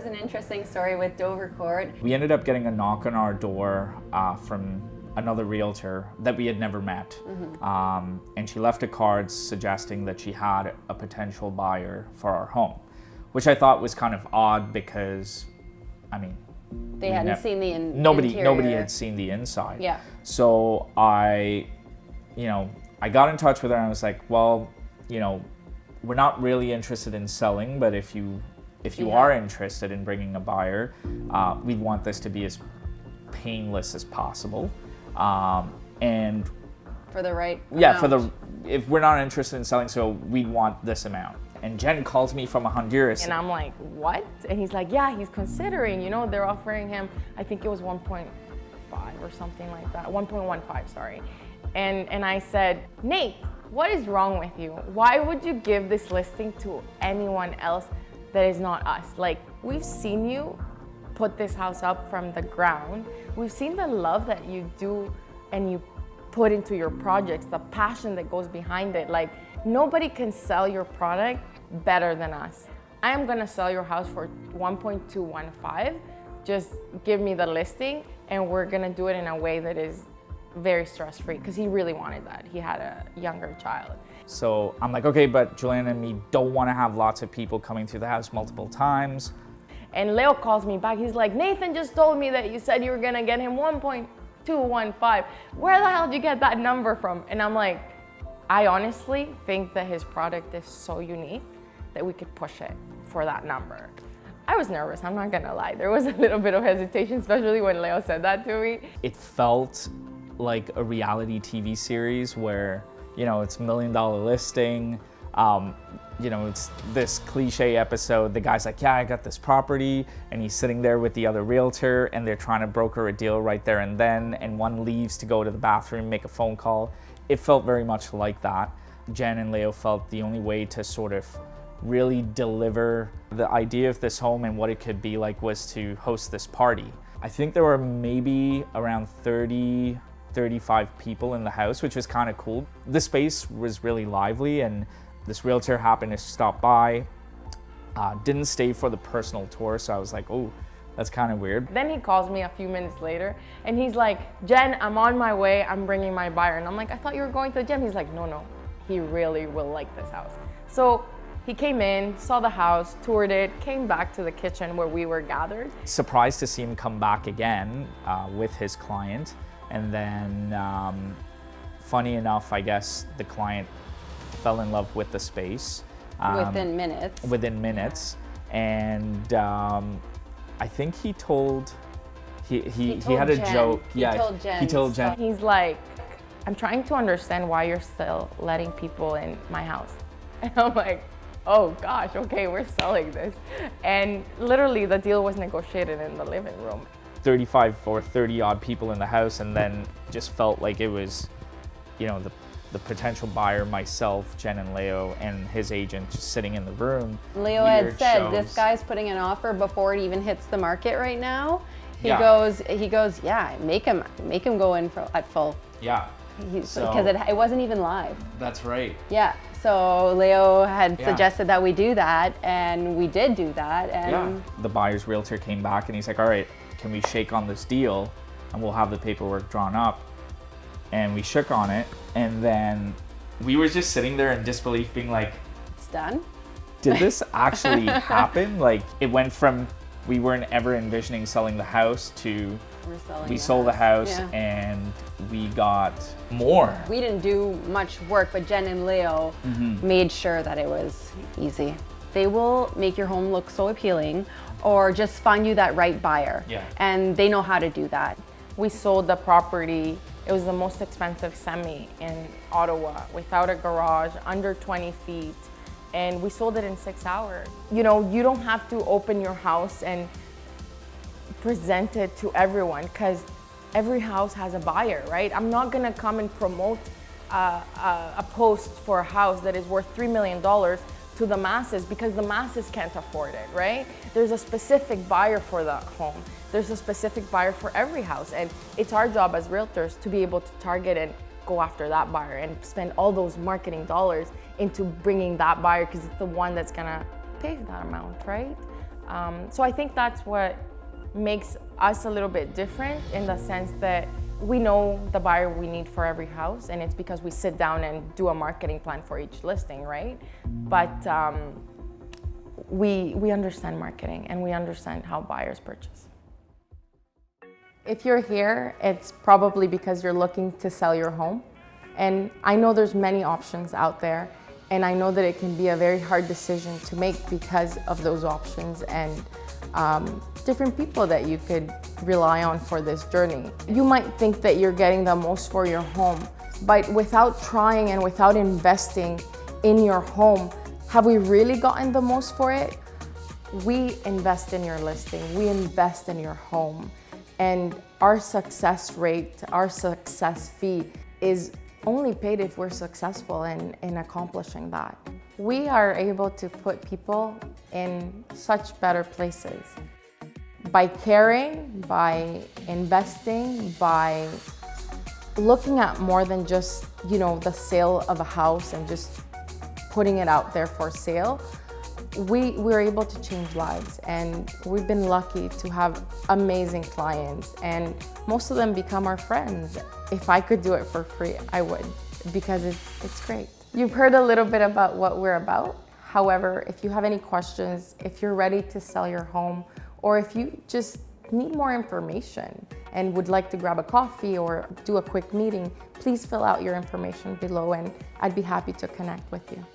was an interesting story with Dovercourt. We ended up getting a knock on our door from another realtor that we had never met. And she left a card suggesting that she had a potential buyer for our home, which I thought was kind of odd because, I mean, they hadn't seen the nobody interior. had seen the inside. Yeah. So I got in touch with her and I was like, well, we're not really interested in selling, but if you are interested in bringing a buyer, we'd want this to be as painless as possible. And for the right amount. If we're not interested in selling, so we'd want this amount. And Jen calls me from Honduras. And I'm like, what? And he's like, yeah, he's considering, they're offering him, I think it was 1.5 or something like that, 1.15, sorry. And I said, Nate, what is wrong with you? Why would you give this listing to anyone else that is not us? Like, we've seen you put this house up from the ground. We've seen the love that you do and you put into your projects, the passion that goes behind it. Like, nobody can sell your product better than us. I am gonna sell your house for 1.215. Just give me the listing and we're gonna do it in a way that is very stress-free, because he really wanted that. He had a younger child. So I'm like, okay, but Julianne and me don't want to have lots of people coming through the house multiple times. And Leo calls me back. He's like, Nathan just told me that you said you were gonna get him 1.215. Where the hell did you get that number from? And I'm like, I honestly think that his product is so unique that we could push it for that number. I was nervous, I'm not gonna lie. There was a little bit of hesitation, especially when Leo said that to me. It felt like a reality TV series where, it's $1 Million Listing. It's this cliche episode. The guy's like, yeah, I got this property. And he's sitting there with the other realtor and they're trying to broker a deal right there and then. And one leaves to go to the bathroom, make a phone call. It felt very much like that. Jen and Leo felt the only way to sort of really deliver the idea of this home and what it could be like was to host this party. I think there were maybe around 35 people in the house, which was kind of cool. The space was really lively and this realtor happened to stop by. Didn't stay for the personal tour, so I was like, oh, that's kind of weird. Then he calls me a few minutes later and he's like, Jen, I'm on my way, I'm bringing my buyer. And I'm like, I thought you were going to the gym. He's like, no, he really will like this house. So he came in, saw the house, toured it, came back to the kitchen where we were gathered. Surprised to see him come back again with his client. And then, funny enough, I guess the client fell in love with the space. Within minutes. And I think he told, he had a Jen. joke. He told Jen. He's like, I'm trying to understand why you're still letting people in my house. And I'm like, oh gosh, okay, we're selling this. And literally the deal was negotiated in the living room. 35 or 30 odd people in the house, and then just felt like it was, the potential buyer, myself, Jen and Leo, and his agent just sitting in the room. Leo had said, this guy's putting an offer before it even hits the market right now. He goes, yeah, make him go in at full. Yeah. Because it wasn't even live. That's right. Yeah. So Leo had suggested that we do that, and we did do that. And the buyer's realtor came back and he's like, all right, can we shake on this deal and we'll have the paperwork drawn up? And we shook on it, and then we were just sitting there in disbelief being like, it's done? Did this actually happen? Like, it went from we weren't ever envisioning selling the house to we sold the house and we got more. We didn't do much work, but Jen and Leo made sure that it was easy. They will make your home look so appealing or just find you that right buyer. Yeah. And they know how to do that. We sold the property. It was the most expensive semi in Ottawa, without a garage, under 20 feet. And we sold it in 6 hours. You don't have to open your house and present it to everyone, because every house has a buyer, right? I'm not gonna come and promote a post for a house that is worth $3 million to the masses, because the masses can't afford it, right? There's a specific buyer for the home. There's a specific buyer for every house, and it's our job as realtors to be able to target and go after that buyer and spend all those marketing dollars into bringing that buyer, because it's the one that's gonna pay that amount, right? So I think that's what makes us a little bit different, in the sense that we know the buyer we need for every house, and it's because we sit down and do a marketing plan for each listing, right? But we understand marketing, and we understand how buyers purchase. If you're here, it's probably because you're looking to sell your home. And I know there's many options out there, and I know that it can be a very hard decision to make because of those options and different people that you could rely on for this journey. You might think that you're getting the most for your home, but without trying and without investing in your home, have we really gotten the most for it? We invest in your listing, we invest in your home, and our success rate, our success fee is only paid if we're successful in accomplishing that. We are able to put people in such better places by caring, by investing, by looking at more than just, the sale of a house and just putting it out there for sale. We're able to change lives, and we've been lucky to have amazing clients, and most of them become our friends. If I could do it for free, I would, because it's great. You've heard a little bit about what we're about. However, if you have any questions, if you're ready to sell your home, or if you just need more information and would like to grab a coffee or do a quick meeting, please fill out your information below, and I'd be happy to connect with you.